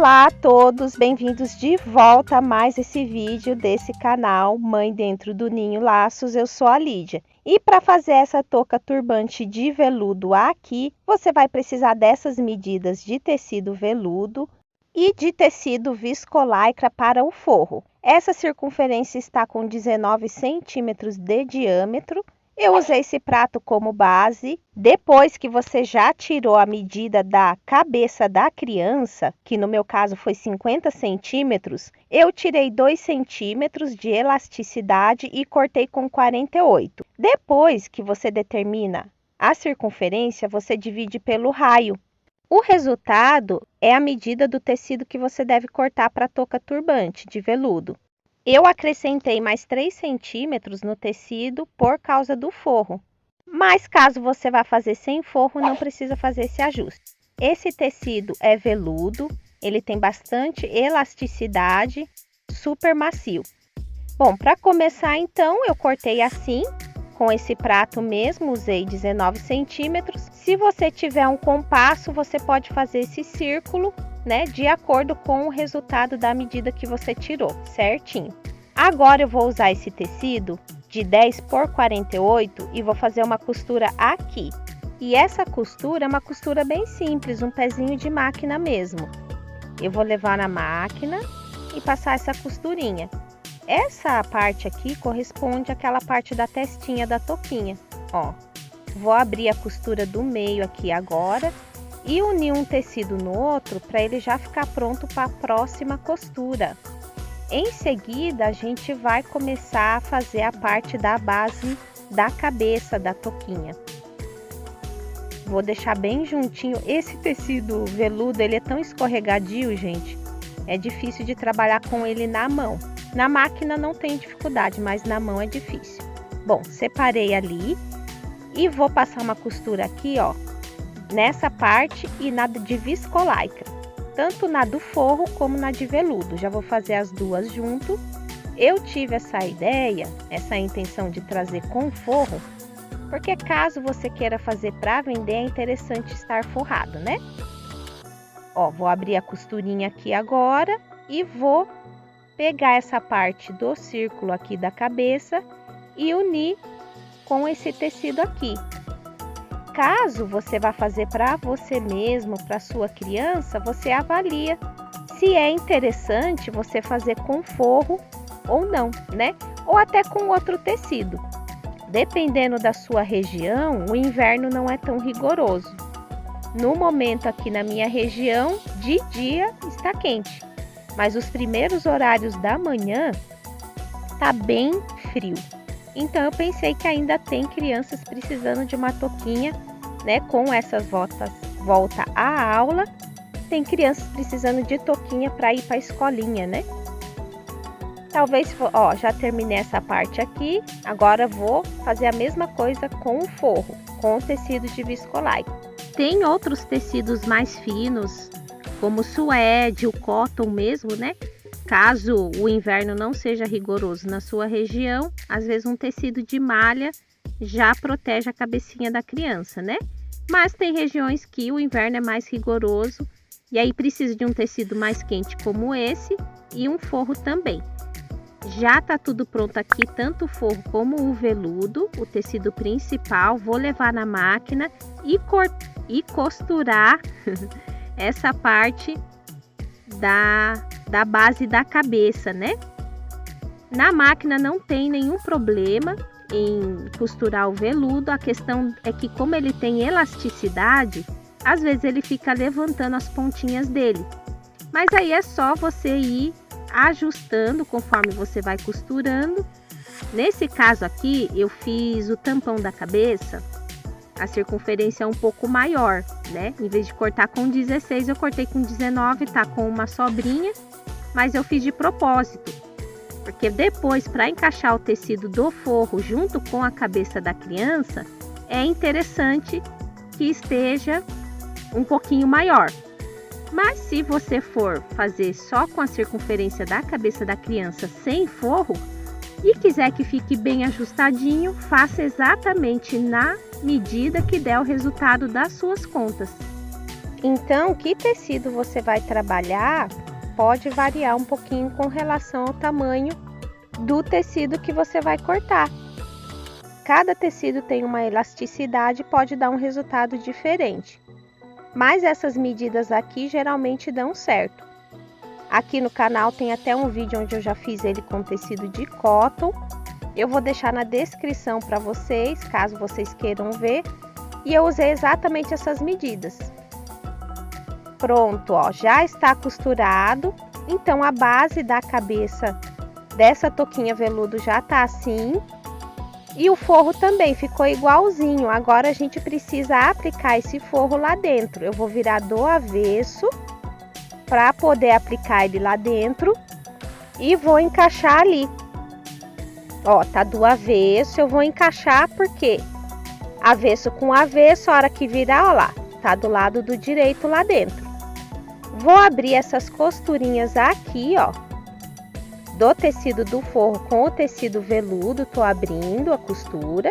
Olá a todos, bem-vindos de volta a mais esse vídeo desse canal Mãe Dentro do Ninho Laços. Eu sou a Lídia. E para fazer essa touca turbante de veludo aqui, você vai precisar dessas medidas de tecido veludo e de tecido viscolaicra para o forro. Essa circunferência está com 19 centímetros de diâmetro. Eu usei esse prato como base. Depois que você já tirou a medida da cabeça da criança, que no meu caso foi 50 centímetros, eu tirei 2 centímetros de elasticidade e cortei com 48. Depois que você determina a circunferência, você divide pelo raio. O resultado é a medida do tecido que você deve cortar para a touca turbante de veludo. Eu acrescentei mais 3 centímetros no tecido por causa do forro. Mas caso você vá fazer sem forro, não precisa fazer esse ajuste. Esse tecido é veludo, ele tem bastante elasticidade, super macio. Bom, para começar então, eu cortei assim, com esse prato mesmo, usei 19 centímetros. Se você tiver um compasso, você pode fazer esse círculo, de acordo com o resultado da medida que você tirou, certinho. Agora eu vou usar esse tecido de 10 por 48 e vou fazer uma costura aqui. E essa costura é uma costura bem simples, um pezinho de máquina mesmo. Eu vou levar na máquina e passar essa costurinha. Essa parte aqui corresponde àquela parte da testinha da touquinha, ó. Vou abrir a costura do meio aqui agora e unir um tecido no outro para ele já ficar pronto para a próxima costura. Em seguida, a gente vai começar a fazer a parte da base da cabeça da touquinha. Vou deixar bem juntinho. Esse tecido veludo, ele é tão escorregadio, gente. É difícil de trabalhar com ele na mão. Na máquina não tem dificuldade, mas na mão é difícil. Bom, separei ali e vou passar uma costura aqui, ó, nessa parte e na de viscolaicra, tanto na do forro como na de veludo. Já vou fazer as duas junto. Eu tive essa ideia, essa intenção de trazer com forro, porque caso você queira fazer para vender, é interessante estar forrado, né? Ó, vou abrir a costurinha aqui agora e vou pegar essa parte do círculo aqui da cabeça e unir com esse tecido aqui. Caso você vá fazer para você mesmo, para sua criança, você avalia se é interessante você fazer com forro ou não, Ou até com outro tecido. Dependendo da sua região, o inverno não é tão rigoroso. No momento aqui na minha região, de dia está quente, mas os primeiros horários da manhã tá bem frio. Então eu pensei que ainda tem crianças precisando de uma touquinha, com essas volta à aula. Tem crianças precisando de touquinha para ir para a escolinha, Talvez, ó, já terminei essa parte aqui. Agora vou fazer a mesma coisa com o forro, com o tecido de viscolaicra. Tem outros tecidos mais finos, como o suede, o cotton mesmo, Caso o inverno não seja rigoroso na sua região, às vezes um tecido de malha já protege a cabecinha da criança, Mas tem regiões que o inverno é mais rigoroso e aí precisa de um tecido mais quente como esse e um forro também. Já tá tudo pronto aqui, tanto o forro como o veludo, o tecido principal. Vou levar na máquina e costurar essa parte da base da cabeça, Na máquina não tem nenhum problema em costurar o veludo. A questão é que, como ele tem elasticidade, às vezes ele fica levantando as pontinhas dele. Mas aí é só você ir ajustando conforme você vai costurando. Nesse caso aqui, eu fiz o tampão da cabeça, a circunferência é um pouco maior, Em vez de cortar com 16, eu cortei com 19, tá com uma sobrinha, mas eu fiz de propósito, porque depois, para encaixar o tecido do forro junto com a cabeça da criança, é interessante que esteja um pouquinho maior. Mas se você for fazer só com a circunferência da cabeça da criança sem forro e quiser que fique bem ajustadinho, faça exatamente na medida que der o resultado das suas contas. Então, que tecido você vai trabalhar pode variar um pouquinho com relação ao tamanho do tecido que você vai cortar. Cada tecido tem uma elasticidade e pode dar um resultado diferente. Mas essas medidas aqui geralmente dão certo. Aqui no canal tem até um vídeo onde eu já fiz ele com tecido de cotton. Eu vou deixar na descrição para vocês, caso vocês queiram ver. E eu usei exatamente essas medidas. Pronto, ó, já está costurado. Então a base da cabeça dessa touquinha veludo já tá assim. E o forro também ficou igualzinho. Agora a gente precisa aplicar esse forro lá dentro. Eu vou virar do avesso para poder aplicar ele lá dentro. E vou encaixar ali. Ó, tá do avesso. Eu vou encaixar porque avesso com avesso, a hora que virar, ó lá, tá do lado do direito lá dentro. Vou abrir essas costurinhas aqui, ó, do tecido do forro com o tecido veludo, tô abrindo a costura.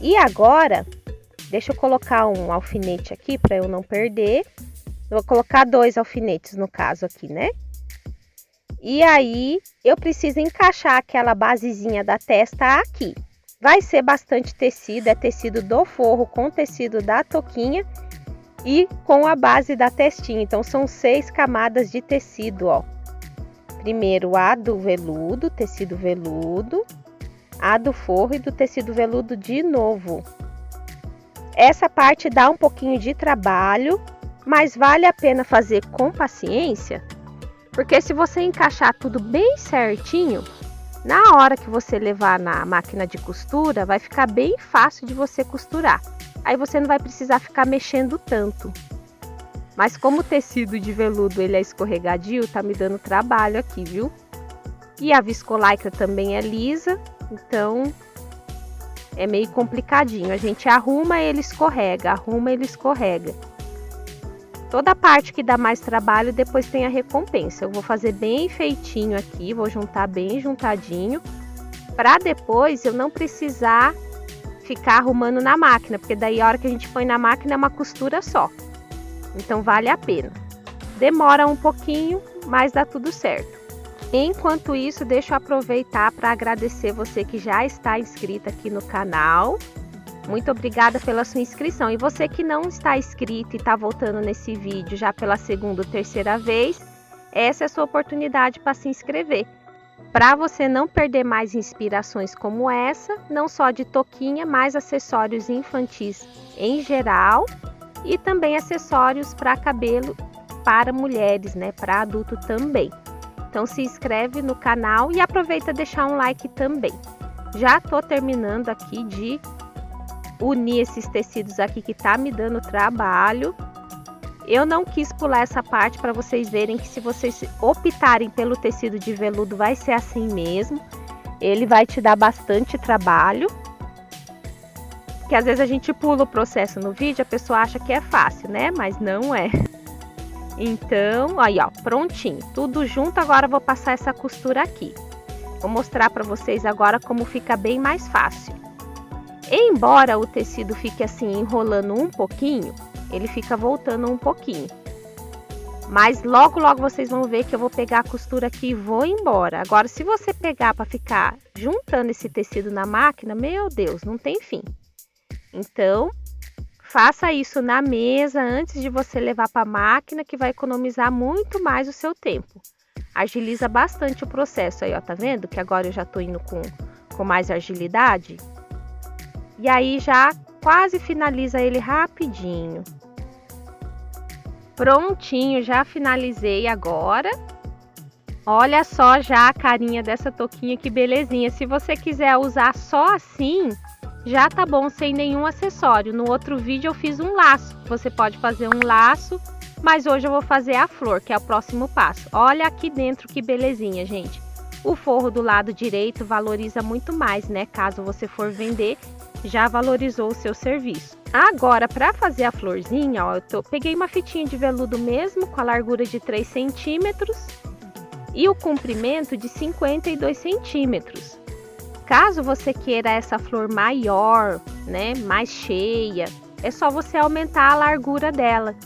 E agora, deixa eu colocar um alfinete aqui para eu não perder. Eu vou colocar 2 alfinetes no caso aqui, né? E aí, eu preciso encaixar aquela basezinha da testa aqui. Vai ser bastante tecido, é tecido do forro com tecido da touquinha e com a base da testinha. Então, são 6 camadas de tecido, ó. Primeiro a do veludo, tecido veludo, a do forro e do tecido veludo de novo. Essa parte dá um pouquinho de trabalho, mas vale a pena fazer com paciência, porque se você encaixar tudo bem certinho, na hora que você levar na máquina de costura, vai ficar bem fácil de você costurar. Aí você não vai precisar ficar mexendo tanto. Mas como o tecido de veludo ele é escorregadio, tá me dando trabalho aqui, viu? E a viscolaicra também é lisa, então é meio complicadinho. A gente arruma, ele escorrega, arruma, ele escorrega. Toda a parte que dá mais trabalho, depois tem a recompensa. Eu vou fazer bem feitinho aqui, vou juntar bem juntadinho, para depois eu não precisar ficar arrumando na máquina, porque daí a hora que a gente põe na máquina é uma costura só. Então vale a pena. Demora um pouquinho, mas dá tudo certo. Enquanto isso, deixa eu aproveitar para agradecer você que já está inscrito aqui no canal. Muito obrigada pela sua inscrição. E você que não está inscrito e está voltando nesse vídeo já pela segunda ou terceira vez, essa é a sua oportunidade para se inscrever. Para você não perder mais inspirações como essa, não só de touquinha, mas acessórios infantis em geral. E também acessórios para cabelo para mulheres, né? Para adulto também. Então se inscreve no canal e aproveita deixar um like também. Já tô terminando aqui de unir esses tecidos aqui que tá me dando trabalho. Eu não quis pular essa parte para vocês verem que se vocês optarem pelo tecido de veludo vai ser assim mesmo. Ele vai te dar bastante trabalho. Que às vezes a gente pula o processo no vídeo, a pessoa acha que é fácil, né? Mas não é. Então, aí ó, prontinho. Tudo junto, agora eu vou passar essa costura aqui. Vou mostrar para vocês agora como fica bem mais fácil. Embora o tecido fique assim enrolando um pouquinho, ele fica voltando um pouquinho. Mas logo vocês vão ver que eu vou pegar a costura aqui e vou embora. Agora, se você pegar para ficar juntando esse tecido na máquina, meu Deus, não tem fim. Então, faça isso na mesa antes de você levar para a máquina, que vai economizar muito mais o seu tempo. Agiliza bastante o processo aí, ó, tá vendo? Que agora eu já tô indo com mais agilidade. E aí já quase finaliza ele rapidinho. Prontinho, já finalizei agora. Olha só já a carinha dessa touquinha, que belezinha. Se você quiser usar só assim, já tá bom, sem nenhum acessório. No outro vídeo eu fiz um laço. Você pode fazer um laço, mas hoje eu vou fazer a flor, que é o próximo passo. Olha aqui dentro que belezinha, gente. O forro do lado direito valoriza muito mais, né? Caso você for vender, já valorizou o seu serviço. Agora, para fazer a florzinha, ó, peguei uma fitinha de veludo mesmo, com a largura de 3 centímetros e o comprimento de 52 centímetros. Caso você queira essa flor maior, né, mais cheia, é só você aumentar a largura dela.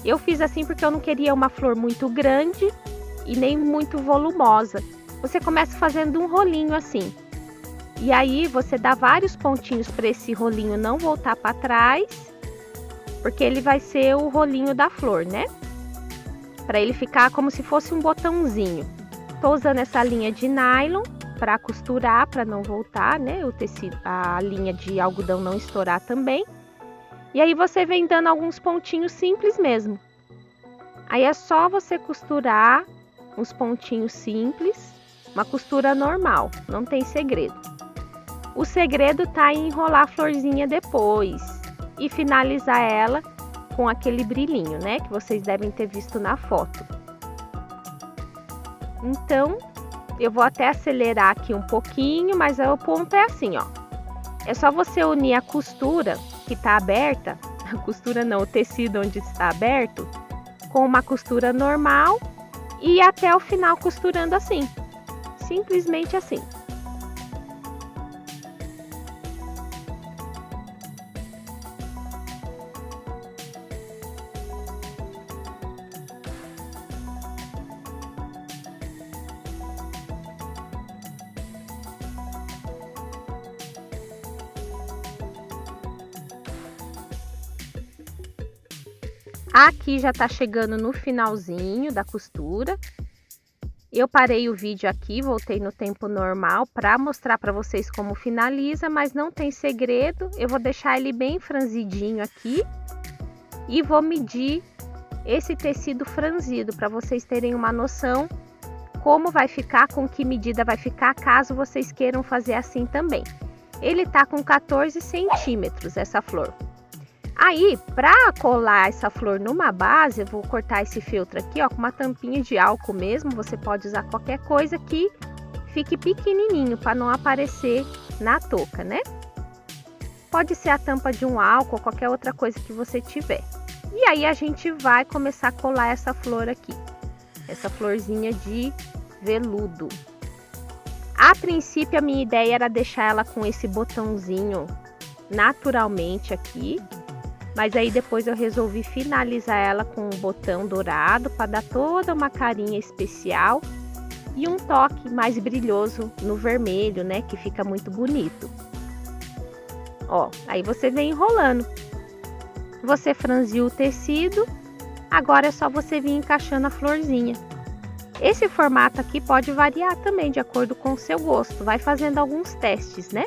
Eu fiz assim porque eu não queria uma flor muito grande e nem muito volumosa. Você começa fazendo um rolinho assim. E aí você dá vários pontinhos para esse rolinho não voltar para trás, porque ele vai ser o rolinho da flor, né? Para ele ficar como se fosse um botãozinho. Tô usando essa linha de nylon para costurar, para não voltar, né? O tecido, a linha de algodão não estourar também. E aí você vem dando alguns pontinhos simples mesmo. Aí é só você costurar uns pontinhos simples, uma costura normal, não tem segredo. O segredo tá em enrolar a florzinha depois e finalizar ela com aquele brilhinho, né? Que vocês devem ter visto na foto. Então, eu vou até acelerar aqui um pouquinho, mas o ponto é assim, ó. É só você unir a costura que tá aberta, a costura não, o tecido onde está aberto, com uma costura normal e ir até o final costurando assim. Simplesmente assim. Aqui já tá chegando no finalzinho da costura. Eu parei o vídeo aqui, voltei no tempo normal para mostrar para vocês como finaliza, mas não tem segredo. Eu vou deixar ele bem franzidinho aqui e vou medir esse tecido franzido para vocês terem uma noção como vai ficar, com que medida vai ficar, caso vocês queiram fazer assim também. Ele tá com 14 centímetros essa flor. Aí, para colar essa flor numa base, eu vou cortar esse feltro aqui, ó, com uma tampinha de álcool mesmo. Você pode usar qualquer coisa que fique pequenininho, para não aparecer na touca, né? Pode ser a tampa de um álcool ou qualquer outra coisa que você tiver. E aí a gente vai começar a colar essa flor aqui. Essa florzinha de veludo. A princípio, a minha ideia era deixar ela com esse botãozinho naturalmente aqui. Mas aí depois eu resolvi finalizar ela com um botão dourado para dar toda uma carinha especial e um toque mais brilhoso no vermelho, né? Que fica muito bonito. Ó, aí você vem enrolando. Você franziu o tecido, agora é só você vir encaixando a florzinha. Esse formato aqui pode variar também de acordo com o seu gosto. Vai fazendo alguns testes, né?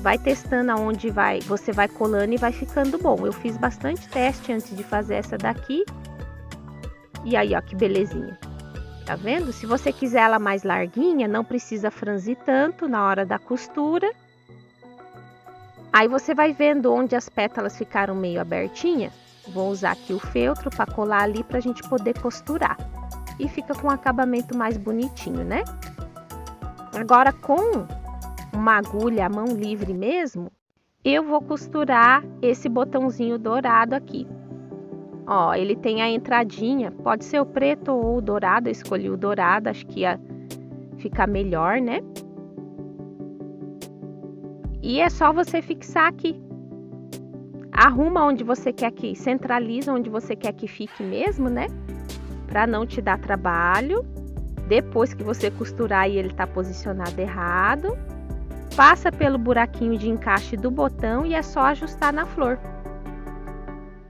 Vai testando aonde você vai colando e vai ficando bom. Eu fiz bastante teste antes de fazer essa daqui. E aí, ó, que belezinha. Tá vendo? Se você quiser ela mais larguinha, não precisa franzir tanto na hora da costura. Aí você vai vendo onde as pétalas ficaram meio abertinhas. Vou usar aqui o feltro para colar ali pra gente poder costurar. E fica com um acabamento mais bonitinho, né? Agora com uma agulha à mão livre mesmo, eu vou costurar esse botãozinho dourado aqui. Ó, ele tem a entradinha, pode ser o preto ou o dourado, eu escolhi o dourado, acho que ia ficar melhor, né? E é só você fixar aqui. Arruma onde você quer que, centraliza onde você quer que fique mesmo, né? Pra não te dar trabalho. Depois que você costurar e ele tá posicionado errado, passa pelo buraquinho de encaixe do botão e é só ajustar na flor.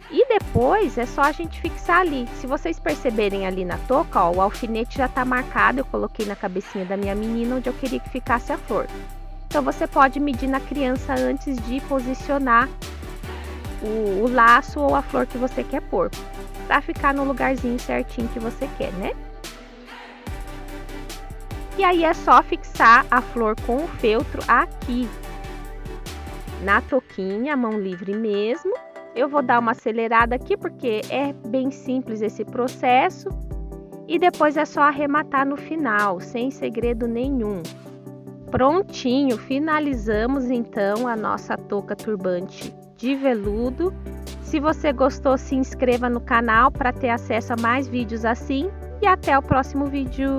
E depois é só a gente fixar ali. Se vocês perceberem ali na touca, ó, o alfinete já tá marcado. Eu coloquei na cabecinha da minha menina onde eu queria que ficasse a flor. Então você pode medir na criança antes de posicionar o laço ou a flor que você quer pôr, para ficar no lugarzinho certinho que você quer, né? E aí é só fixar a flor com o feltro aqui, na touquinha, mão livre mesmo. Eu vou dar uma acelerada aqui porque é bem simples esse processo. E depois é só arrematar no final, sem segredo nenhum. Prontinho, finalizamos então a nossa touca turbante de veludo. Se você gostou, se inscreva no canal para ter acesso a mais vídeos assim. E até o próximo vídeo.